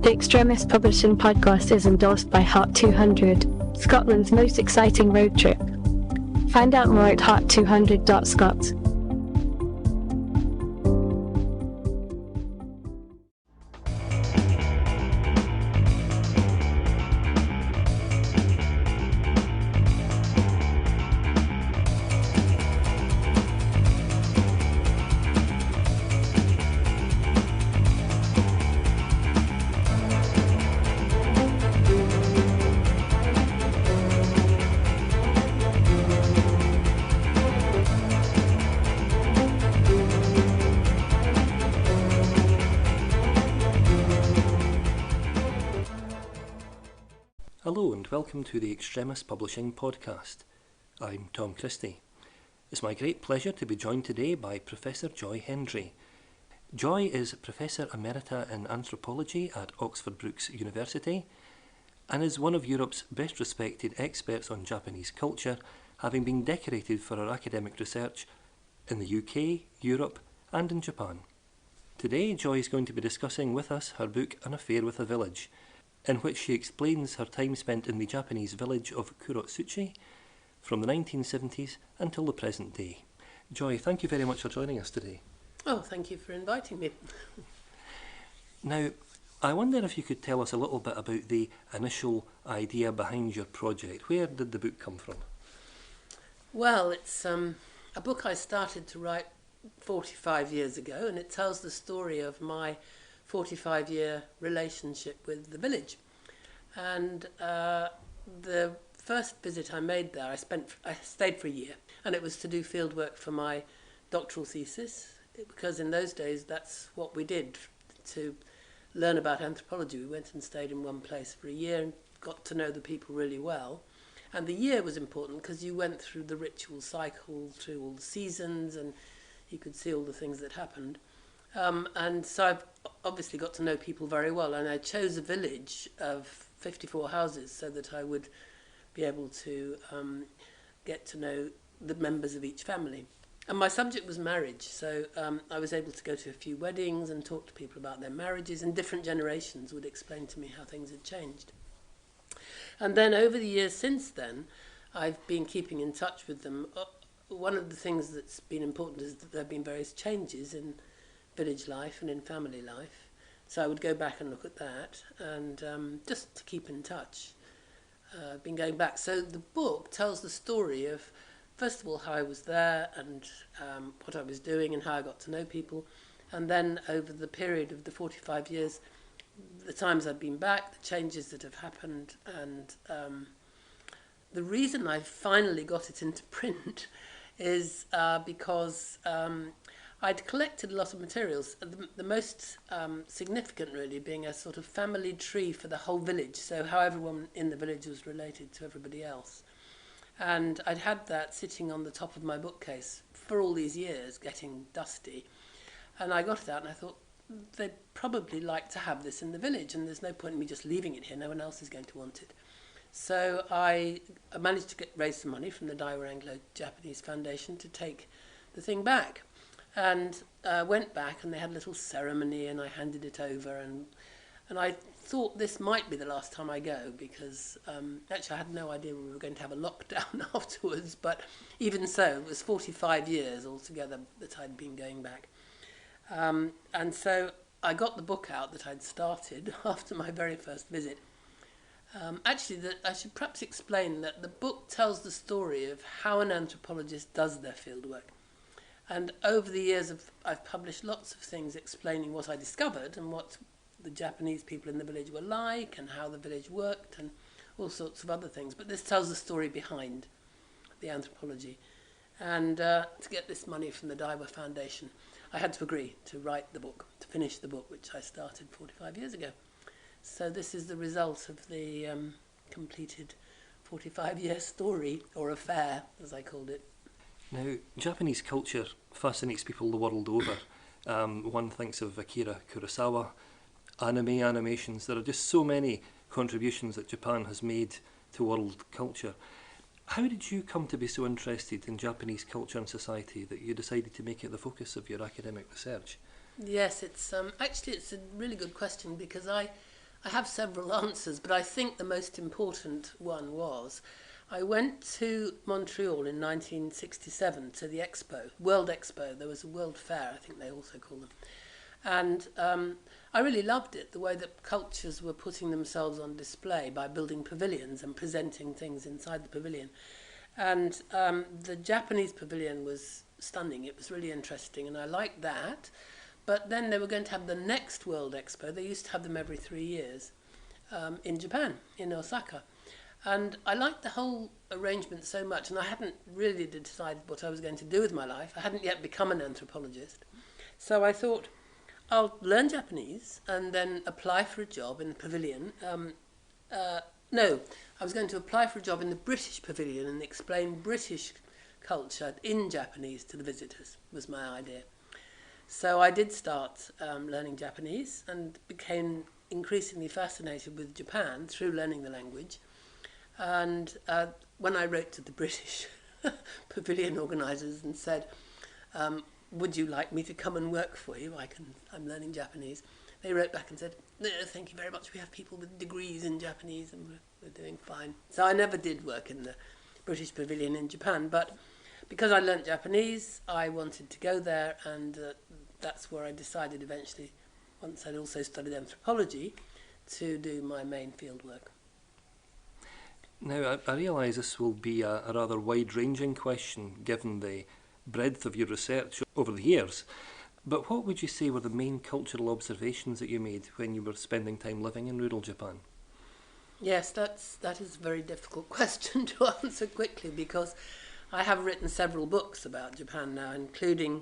The Extremist Publishing podcast is endorsed by Heart 200, Scotland's most exciting road trip. Find out more at heart200.scot. Hello and welcome to the Extremist Publishing podcast. I'm Tom Christie. It's my great pleasure to be joined today by Professor Joy Hendry. Joy is Professor Emerita in Anthropology at Oxford Brookes University and is one of Europe's best respected experts on Japanese culture, having been decorated for her academic research in the UK, Europe and in Japan. Today Joy is going to be discussing with us her book An Affair with a Village, in which she explains her time spent in the Japanese village of Kurotsuchi from the 1970s until the present day. Joy, thank you very much for joining us today. Oh, thank you for inviting me. Now, I wonder if you could tell us a little bit about the initial idea behind your project. Where did the book come from? Well, it's a book I started to write 45 years ago, and it tells the story of my 45-year relationship with the village. And the first visit I made there, I stayed for a year, and it was to do field work for my doctoral thesis, because in those days that's what we did to learn about anthropology. We went and stayed in one place for a year and got to know the people really well. And the year was important because you went through the ritual cycle, through all the seasons, and you could see all the things that happened. And so I've obviously got to know people very well, and I chose a village of 54 houses so that I would be able to get to know the members of each family. And my subject was marriage, so I was able to go to a few weddings and talk to people about their marriages, and different generations would explain to me how things had changed. And then over the years since then, I've been keeping in touch with them. One of the things that's been important is that there have been various changes in village life and in family life, so I would go back and look at that, and just to keep in touch. I've been going back. So the book tells the story of, first of all, how I was there and what I was doing and how I got to know people, and then over the period of the 45 years, the times I've been back, the changes that have happened, and the reason I finally got it into print is because I'd collected a lot of materials, the most significant really being a sort of family tree for the whole village, so how everyone in the village was related to everybody else. And I'd had that sitting on the top of my bookcase for all these years, getting dusty. And I got it out and I thought, they'd probably like to have this in the village, and there's no point in me just leaving it here, no one else is going to want it. So I managed to raise some money from the Daiwa Anglo-Japanese Foundation to take the thing back. And went back, and they had a little ceremony, and I handed it over, and I thought this might be the last time I go, because actually I had no idea we were going to have a lockdown afterwards, but even so, it was 45 years altogether that I'd been going back. And so I got the book out that I'd started after my very first visit. I should perhaps explain that the book tells the story of how an anthropologist does their field work. And over the years, I've published lots of things explaining what I discovered and what the Japanese people in the village were like and how the village worked and all sorts of other things. But this tells the story behind the anthropology. And to get this money from the Daiwa Foundation, I had to agree to write the book, to finish the book, which I started 45 years ago. So this is the result of the completed 45-year story, or affair, as I called it. Now, Japanese culture fascinates people the world over. One thinks of Akira Kurosawa, animations. There are just so many contributions that Japan has made to world culture. How did you come to be so interested in Japanese culture and society that you decided to make it the focus of your academic research? Yes, it's actually it's a really good question, because I I have several answers, but I think the most important one was I went to Montreal in 1967 to the Expo, World Expo. There was a World Fair, I think they also call them. And I really loved it, the way that cultures were putting themselves on display by building pavilions and presenting things inside the pavilion. And the Japanese pavilion was stunning. It was really interesting, and I liked that. But then they were going to have the next World Expo. They used to have them every 3 years in Japan, in Osaka. And I liked the whole arrangement so much, and I hadn't really decided what I was going to do with my life. I hadn't yet become an anthropologist. So I thought, I'll learn Japanese and then apply for a job in the pavilion. No, I was going to apply for a job in the British pavilion and explain British culture in Japanese to the visitors, was my idea. So I did start learning Japanese and became increasingly fascinated with Japan through learning the language. And when I wrote to the British pavilion organisers and said, would you like me to come and work for you? I'm learning Japanese. They wrote back and said, no, thank you very much. We have people with degrees in Japanese and we're doing fine. So I never did work in the British pavilion in Japan, but because I learnt Japanese, I wanted to go there, and that's where I decided eventually, once I'd also studied anthropology, to do my main field work. Now, I realise this will be a rather wide-ranging question, given the breadth of your research over the years, but what would you say were the main cultural observations that you made when you were spending time living in rural Japan? Yes, that is a very difficult question to answer quickly, because I have written several books about Japan now, including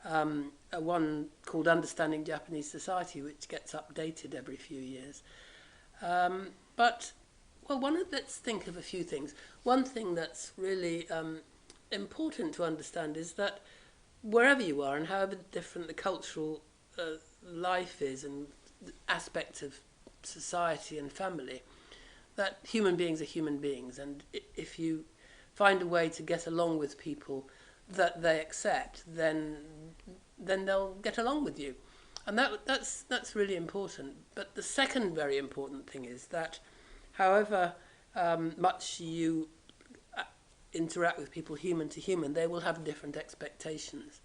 one called Understanding Japanese Society, which gets updated every few years. Let's think of a few things. One thing that's really important to understand is that wherever you are and however different the cultural life is and aspects of society and family, that human beings are human beings, and if you find a way to get along with people that they accept, then they'll get along with you. And that's really important. But the second very important thing is that however much you interact with people human to human, they will have different expectations.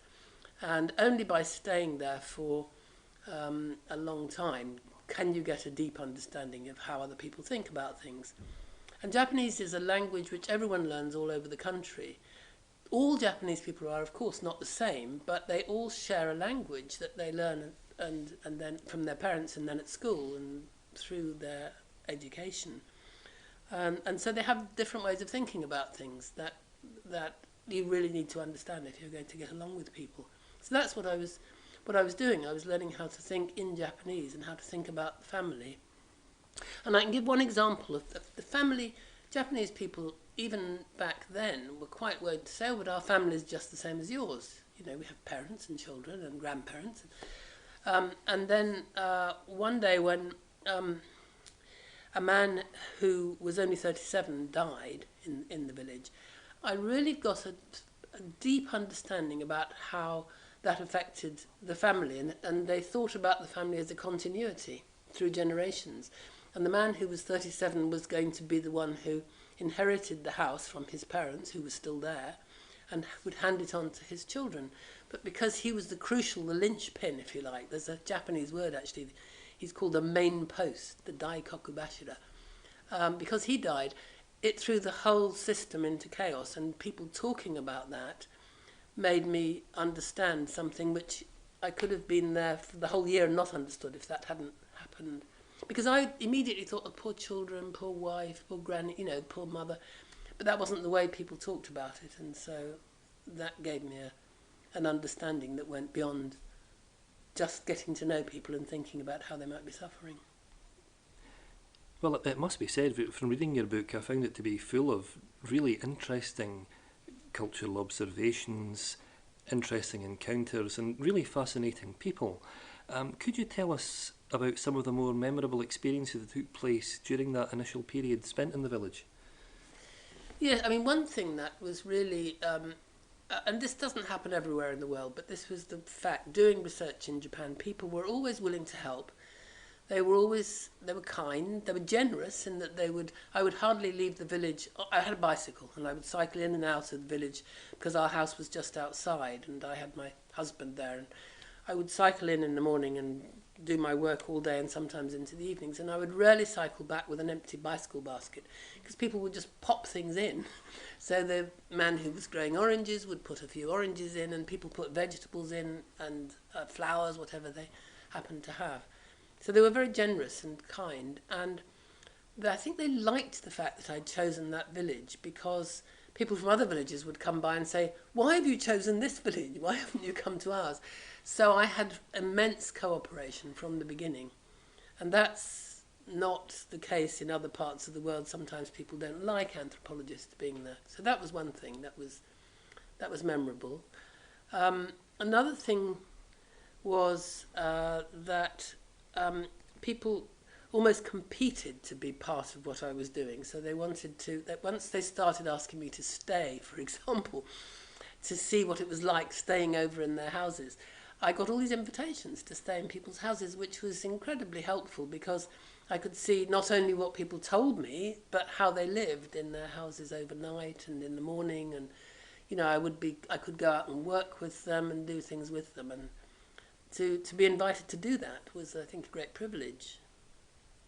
And only by staying there for a long time can you get a deep understanding of how other people think about things. And Japanese is a language which everyone learns all over the country. All Japanese people are, of course, not the same, but they all share a language that they learn and then from their parents and then at school and through their education. And so they have different ways of thinking about things that you really need to understand if you're going to get along with people. So that's what I was doing. I was learning how to think in Japanese and how to think about family. And I can give one example of the family. Japanese people, even back then, were quite willing to say, oh, but our family is just the same as yours. You know, we have parents and children and grandparents. And then one day when a man who was only 37 died in the village, I really got a deep understanding about how that affected the family, and they thought about the family as a continuity through generations. And the man who was 37 was going to be the one who inherited the house from his parents, who were still there, and would hand it on to his children. But because he was the linchpin, if you like, there's a Japanese word actually, he's called the main post, the daikokubashira. Because he died, it threw the whole system into chaos, and people talking about that made me understand something which I could have been there for the whole year and not understood if that hadn't happened. Because I immediately thought of poor children, poor wife, poor granny, poor mother. But that wasn't the way people talked about it, and so that gave me an understanding that went beyond just getting to know people and thinking about how they might be suffering. Well, it must be said, from reading your book, I found it to be full of really interesting cultural observations, interesting encounters, and really fascinating people. Could you tell us about some of the more memorable experiences that took place during that initial period spent in the village? Yeah, I mean, one thing that was really, and this doesn't happen everywhere in the world, but this was the fact, doing research in Japan, people were always willing to help, They were kind, they were generous in that I would hardly leave the village. I had a bicycle and I would cycle in and out of the village because our house was just outside and I had my husband there, and I would cycle in the morning and do my work all day and sometimes into the evenings, and I would rarely cycle back with an empty bicycle basket because people would just pop things in. So the man who was growing oranges would put a few oranges in, and people put vegetables in and flowers, whatever they happened to have. So they were very generous and kind, and I think they liked the fact that I'd chosen that village, because people from other villages would come by and say, "Why have you chosen this village? Why haven't you come to ours?" So I had immense cooperation from the beginning, and that's not the case in other parts of the world. Sometimes people don't like anthropologists being there. So that was one thing that was memorable. Another thing was that people almost competed to be part of what I was doing. So they wanted to, that once they started asking me to stay, for example, to see what it was like staying over in their houses, I got all these invitations to stay in people's houses, which was incredibly helpful because I could see not only what people told me, but how they lived in their houses overnight and in the morning. And, you know, I could go out and work with them and do things with them. And to be invited to do that was, I think, a great privilege.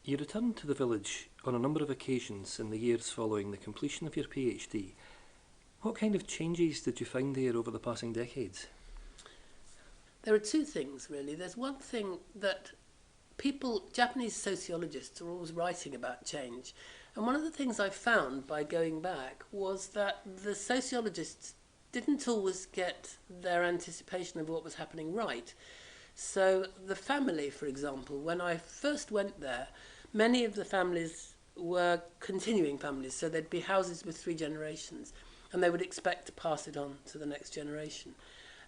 You returned to the village on a number of occasions in the years following the completion of your PhD. What kind of changes did you find there over the passing decades? There are two things, really. There's one thing that Japanese sociologists are always writing about change. And one of the things I found by going back was that the sociologists didn't always get their anticipation of what was happening right. So the family, for example, when I first went there, many of the families were continuing families, so there'd be houses with 3 generations, and they would expect to pass it on to the next generation.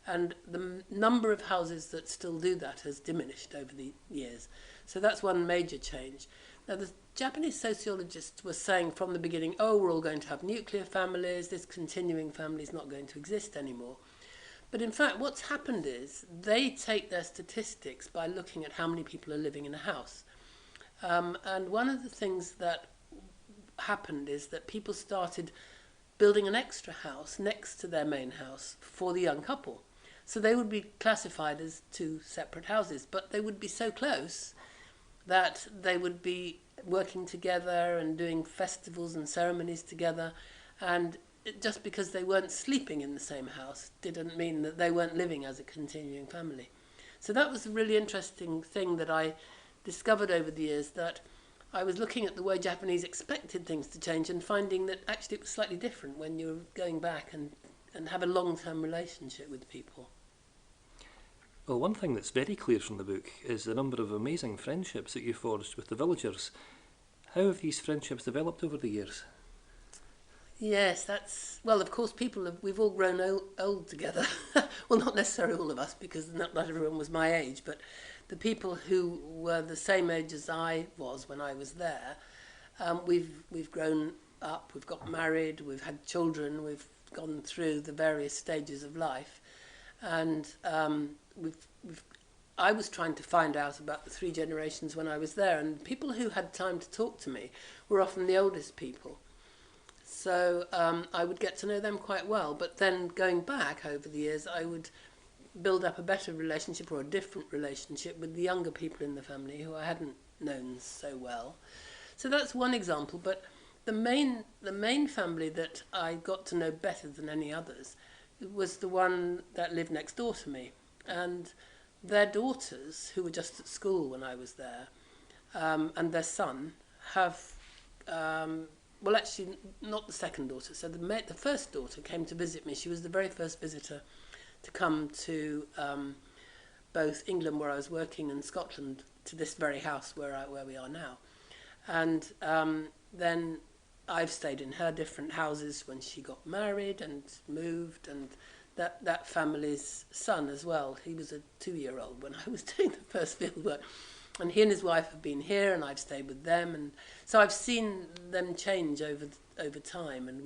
And the number of houses that still do that has diminished over the years. So that's one major change. Now, the Japanese sociologists were saying from the beginning, oh, we're all going to have nuclear families, this continuing family is not going to exist anymore. But in fact, what's happened is they take their statistics by looking at how many people are living in a house. And one of the things that happened is that people started building an extra house next to their main house for the young couple. So they would be classified as 2 separate houses, but they would be so close that they would be working together and doing festivals and ceremonies together. And just because they weren't sleeping in the same house didn't mean that they weren't living as a continuing family. So that was a really interesting thing that I discovered over the years, that I was looking at the way Japanese expected things to change and finding that actually it was slightly different when you're going back and have a long-term relationship with people. Well, one thing that's very clear from the book is the number of amazing friendships that you forged with the villagers. How have these friendships developed over the years? Yes, well, of course, we've all grown old together. Well, not necessarily all of us, because not everyone was my age, but the people who were the same age as I was when I was there, we've grown up, we've got married, we've had children, we've gone through the various stages of life, and I was trying to find out about the 3 generations when I was there, and people who had time to talk to me were often the oldest people. So I would get to know them quite well. But then going back over the years, I would build up a better relationship or a different relationship with the younger people in the family who I hadn't known so well. So that's one example. But the main family that I got to know better than any others was the one that lived next door to me. And their daughters, who were just at school when I was there, and their son have... well, actually, not the second daughter. So the first daughter came to visit me. She was the very first visitor to come to both England, where I was working, and Scotland, to this very house where we are now. And then I've stayed in her different houses when she got married and moved, and that family's son as well. He was a 2-year-old when I was doing the first field work. And he and his wife have been here, and I've stayed with them, and so I've seen them change over time, and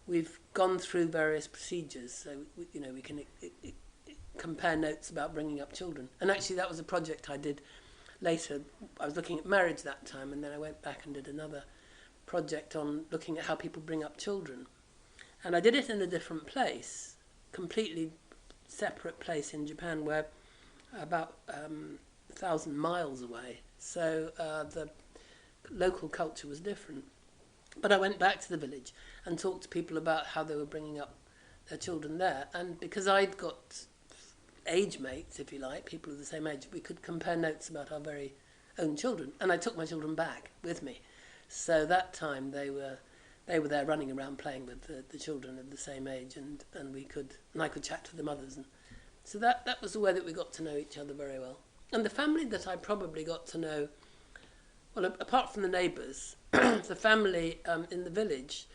we've gone through various procedures, so we can compare notes about bringing up children. And actually, that was a project I did later, I was looking at marriage that time, and then I went back and did another project on looking at how people bring up children. And I did it in a different place, completely separate place in Japan, where about 1,000 miles away. So the local culture was different. But I went back to the village and talked to people about how they were bringing up their children there. And because I'd got age mates, if you like, people of the same age, we could compare notes about our very own children. And I took my children back with me. So that time they were there running around playing with the children of the same age, and I could chat to the mothers. And so that was the way that we got to know each other very well. And the family that I probably got to know, well, apart from the neighbours, the family in the village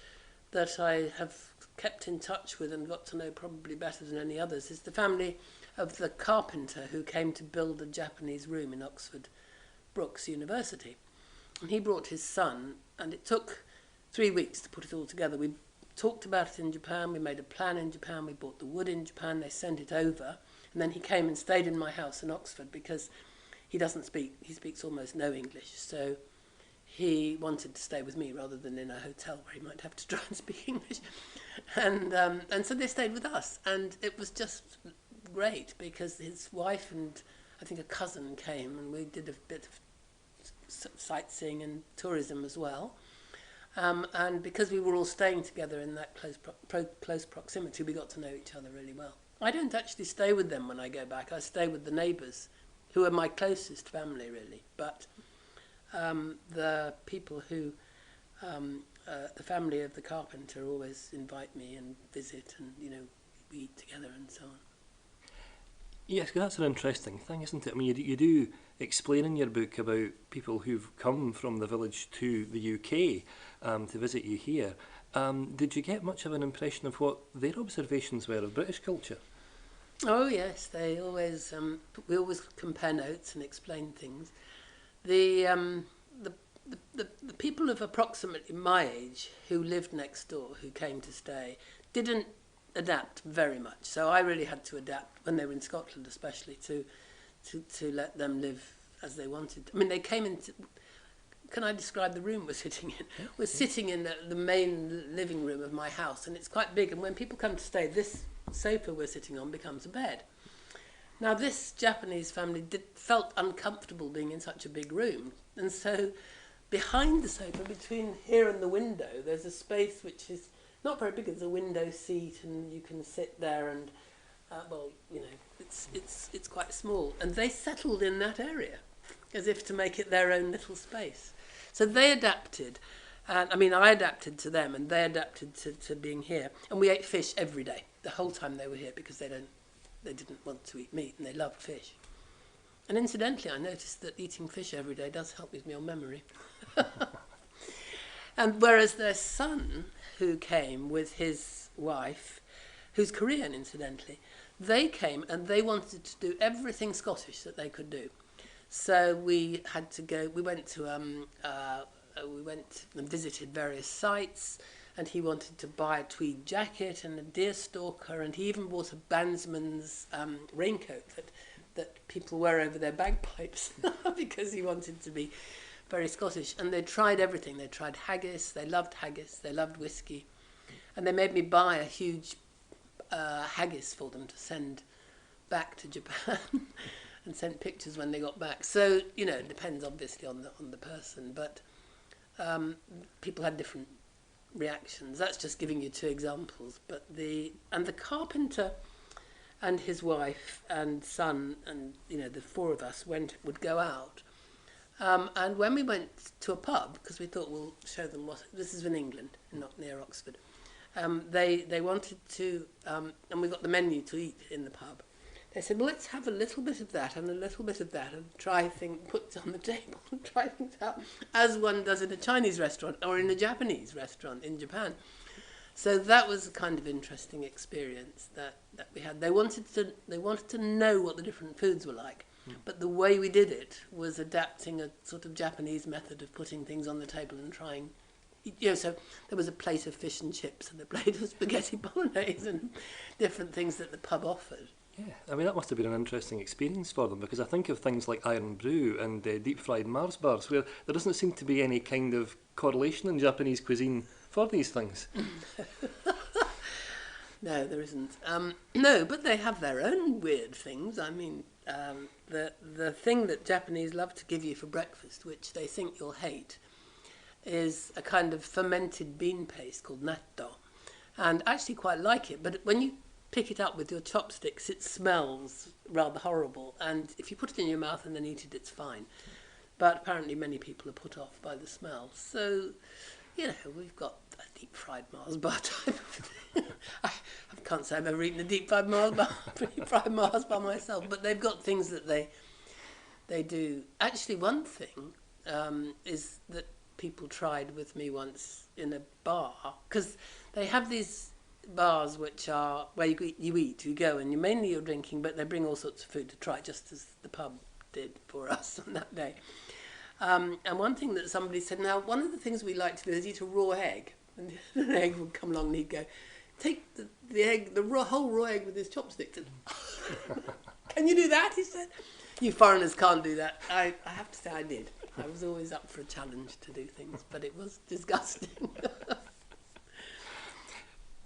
that I have kept in touch with and got to know probably better than any others is the family of the carpenter who came to build a Japanese room in Oxford Brookes University. And he brought his son, and it took 3 weeks to put it all together. We talked about it in Japan, we made a plan in Japan, we bought the wood in Japan, they sent it over, and then he came and stayed in my house in Oxford because he speaks almost no English, so he wanted to stay with me rather than in a hotel where he might have to try and speak English. And so they stayed with us, and it was just great because his wife and I think a cousin came, and we did a bit of sightseeing and tourism as well. And because we were all staying together in that close proximity, we got to know each other really well. I don't actually stay with them when I go back. I stay with the neighbours, who are my closest family, really. But the people who, the family of the carpenter, always invite me and visit, and we eat together and so on. Yes, that's an interesting thing, isn't it? I mean, you do explain in your book about people who've come from the village to the UK to visit you here. Did you get much of an impression of what their observations were of British culture? Oh yes, they always we always compare notes and explain things. The people of approximately my age who lived next door, who came to stay, didn't adapt very much. So I really had to adapt when they were in Scotland, especially to let them live as they wanted. I mean, they came into. Can I describe the room we're sitting in? Yeah. We're sitting in the main living room of my house, and it's quite big. And when people come to stay, this sofa we're sitting on becomes a bed. Now, this Japanese family felt uncomfortable being in such a big room, and so behind the sofa, between here and the window, there's a space which is not very big. There's a window seat, and you can sit there, and it's quite small. And they settled in that area, as if to make it their own little space. So they adapted, and I mean, I adapted to them, and they adapted to being here. And we ate fish every day, the whole time they were here, because they didn't want to eat meat, and they loved fish. And incidentally, I noticed that eating fish every day does help with your memory. And whereas their son, who came with his wife, who's Korean, incidentally, they came and they wanted to do everything Scottish that they could do. So we had to go. We went and visited various sites, and he wanted to buy a tweed jacket and a deer stalker, and he even bought a bandsman's raincoat that people wear over their bagpipes because he wanted to be very Scottish. And they tried everything. They tried haggis. They loved whiskey, and they made me buy a huge haggis for them to send back to Japan. And sent pictures when they got back. So, it depends obviously on the person, but people had different reactions. That's just giving you two examples. But the carpenter and his wife and son and the four of us would go out. And when we went to a pub, because we thought we'll show them what this is in England, not near Oxford. They wanted to, and we got the menu to eat in the pub. They said, well, let's have a little bit of that and a little bit of that, and put it on the table and try things out, as one does in a Chinese restaurant or in a Japanese restaurant in Japan. So that was a kind of interesting experience that we had. They wanted to know what the different foods were like, but the way we did it was adapting a sort of Japanese method of putting things on the table and trying. So there was a plate of fish and chips and a plate of spaghetti bolognese and different things that the pub offered. Yeah, I mean, that must have been an interesting experience for them, because I think of things like Iron Brew and deep-fried Mars bars, where there doesn't seem to be any kind of correlation in Japanese cuisine for these things. No, there isn't. No, but they have their own weird things. I mean, the thing that Japanese love to give you for breakfast, which they think you'll hate, is a kind of fermented bean paste called natto. And I actually quite like it, but when you pick it up with your chopsticks, it smells rather horrible. And if you put it in your mouth and then eat it, it's fine. But apparently many people are put off by the smell. So, we've got a deep-fried Mars bar type of thing. I can't say I've ever eaten a deep-fried Mars bar myself, but they've got things that they do. Actually, one thing is that people tried with me once in a bar, because they have these bars which are where you go and you're drinking, but they bring all sorts of food to try, just as the pub did for us on that day. And one thing that somebody said, now one of the things we like to do is eat a raw egg, and an egg would come along and he'd go, take the egg, whole raw egg with his chopsticks, and can you do that? He said. You foreigners can't do that. I have to say I did. I was always up for a challenge to do things, but it was disgusting.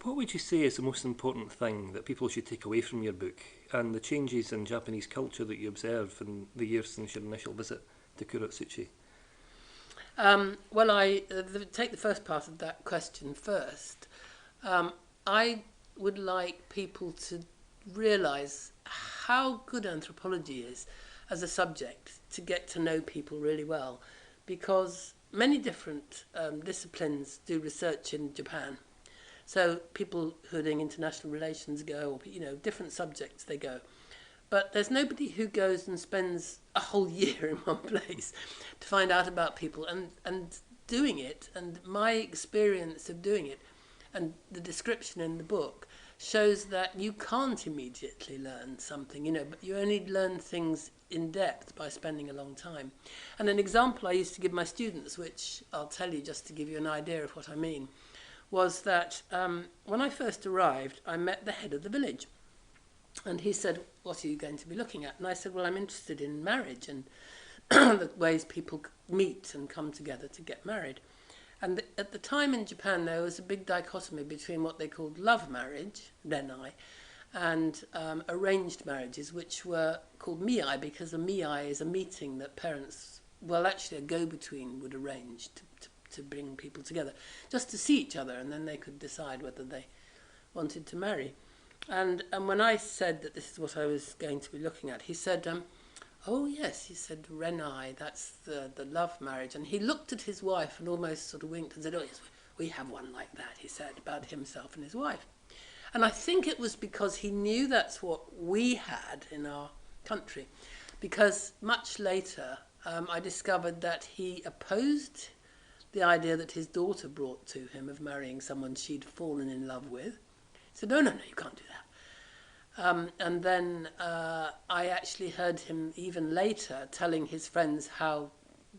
What would you say is the most important thing that people should take away from your book and the changes in Japanese culture that you observe in the years since your initial visit to Kurotsuchi? Well, I take the first part of that question first. I would like people to realise how good anthropology is as a subject to get to know people really well, because many different disciplines do research in Japan. So people who are doing international relations go, or different subjects they go. But there's nobody who goes and spends a whole year in one place to find out about people and doing it. And my experience of doing it and the description in the book shows that you can't immediately learn something, but you only learn things in depth by spending a long time. And an example I used to give my students, which I'll tell you just to give you an idea of what I mean, was that when I first arrived, I met the head of the village. And he said, what are you going to be looking at? And I said, well, I'm interested in marriage and the ways people meet and come together to get married. And at the time in Japan, there was a big dichotomy between what they called love marriage, renai, and arranged marriages, which were called miai, because a miai is a meeting that parents, well, actually a go-between would arrange to bring people together, just to see each other, and then they could decide whether they wanted to marry. And when I said that this is what I was going to be looking at, he said, oh yes, he said, renai, that's the love marriage. And he looked at his wife and almost sort of winked and said, oh yes, we have one like that, he said, about himself and his wife. And I think it was because he knew that's what we had in our country. Because much later, I discovered that he opposed the idea that his daughter brought to him of marrying someone she'd fallen in love with. He said, no, you can't do that. And then I actually heard him even later telling his friends how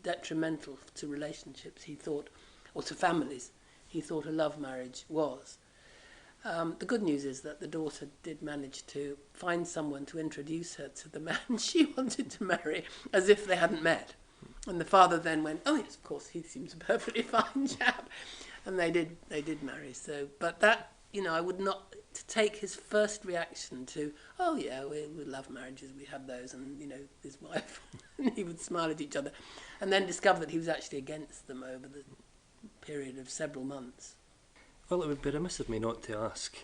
detrimental to relationships he thought, or to families, he thought a love marriage was. The good news is that the daughter did manage to find someone to introduce her to the man she wanted to marry, as if they hadn't met. And the father then went, oh yes, of course, he seems a perfectly fine chap. And they did marry. So, but that, I would not take his first reaction to, oh yeah, we love marriages, we have those, and his wife, and he would smile at each other, and then discover that he was actually against them over the period of several months. Well, it would be remiss of me not to ask,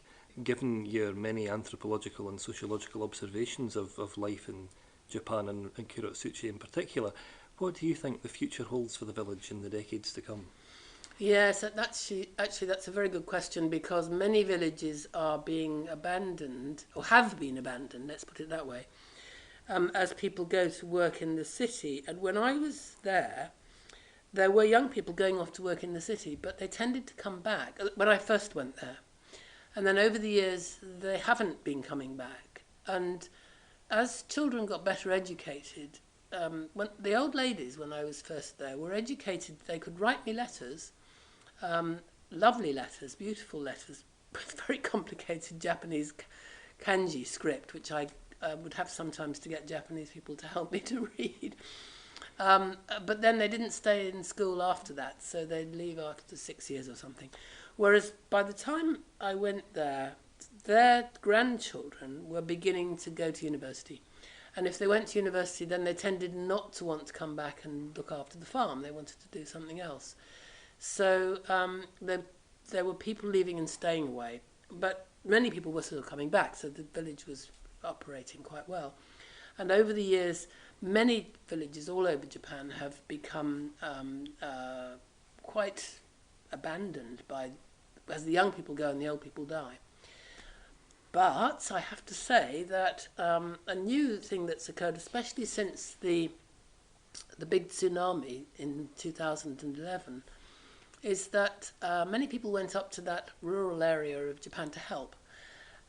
given your many anthropological and sociological observations of life in Japan and Kurotsuchi in particular, what do you think the future holds for the village in the decades to come? Yes, that's a very good question, because many villages are being abandoned, or have been abandoned, let's put it that way, as people go to work in the city. And when I was there were young people going off to work in the city, but they tended to come back when I first went there. And then over the years, they haven't been coming back. And as children got better educated, when the old ladies, when I was first there, were educated. They could write me letters, lovely letters, beautiful letters, with very complicated Japanese kanji script, which I would have sometimes to get Japanese people to help me to read. But then they didn't stay in school after that, so they'd leave after 6 years or something. Whereas by the time I went there, their grandchildren were beginning to go to university. And if they went to university, then they tended not to want to come back and look after the farm. They wanted to do something else. So there were people leaving and staying away, but many people were still coming back, so the village was operating quite well. And over the years, many villages all over Japan have become quite abandoned as the young people go and the old people die. But I have to say that a new thing that's occurred, especially since the big tsunami in 2011, is that many people went up to that rural area of Japan to help.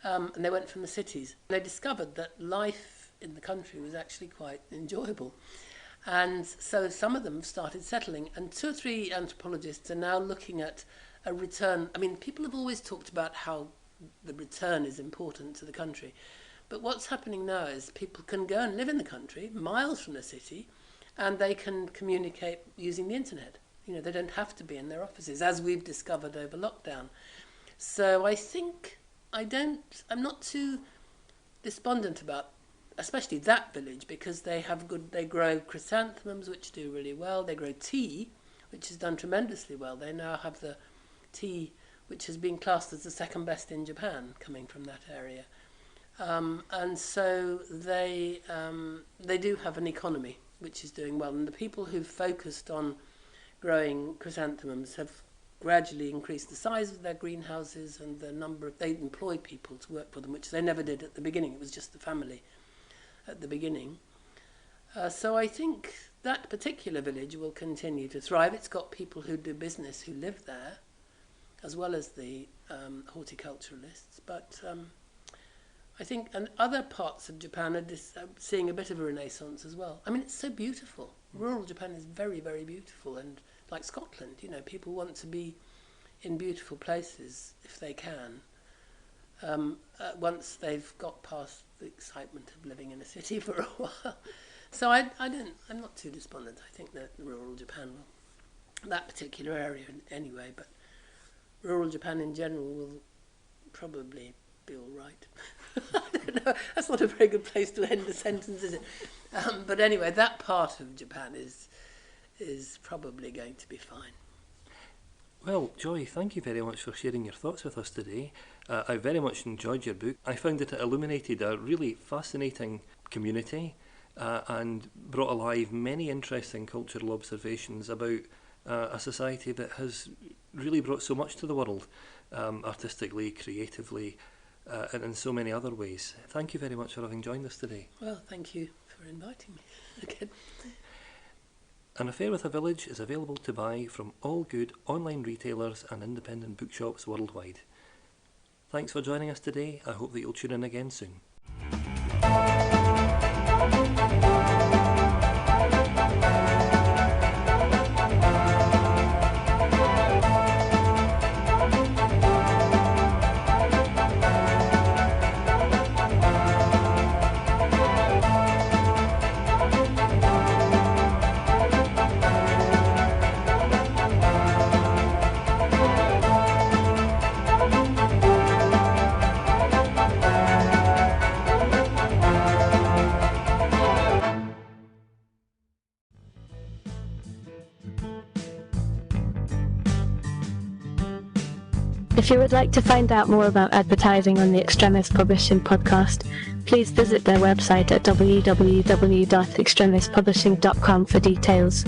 And they went from the cities. They discovered that life in the country was actually quite enjoyable. And so some of them started settling. And 2 or 3 anthropologists are now looking at a return. I mean, people have always talked about how the return is important to the country. But what's happening now is people can go and live in the country, miles from the city, and they can communicate using the internet. You know, they don't have to be in their offices, as we've discovered over lockdown. So I think I'm not too despondent about, especially that village, because they grow chrysanthemums, which do really well. They grow tea, which has done tremendously well. They now have the tea, which has been classed as the second best in Japan, coming from that area. And so they do have an economy which is doing well. And the people who've focused on growing chrysanthemums have gradually increased the size of their greenhouses and the number of... They employ people to work for them, which they never did at the beginning. It was just the family at the beginning. So I think that particular village will continue to thrive. It's got people who do business who live there, as well as the horticulturalists. But I think and other parts of Japan are seeing a bit of a renaissance as well. I mean, it's so beautiful. Rural Japan is very, very beautiful. And like Scotland, you know, people want to be in beautiful places if they can. Once they've got past the excitement of living in a city for a while. So I'm not too despondent. I think that rural Japan will, that particular area anyway, but rural Japan in general will probably be all right. I don't know. That's not a very good place to end the sentence, is it? But anyway, that part of Japan is probably going to be fine. Well, Joy, thank you very much for sharing your thoughts with us today. I very much enjoyed your book. I found that it illuminated a really fascinating community and brought alive many interesting cultural observations about a society that has really brought so much to the world, artistically, creatively, and in so many other ways. Thank you very much for having joined us today. Well, thank you for inviting me again. An Affair with a Village is available to buy from all good online retailers and independent bookshops worldwide. Thanks for joining us today. I hope that you'll tune in again soon. If you would like to find out more about advertising on the Extremis Publishing podcast, please visit their website at www.extremispublishing.com for details.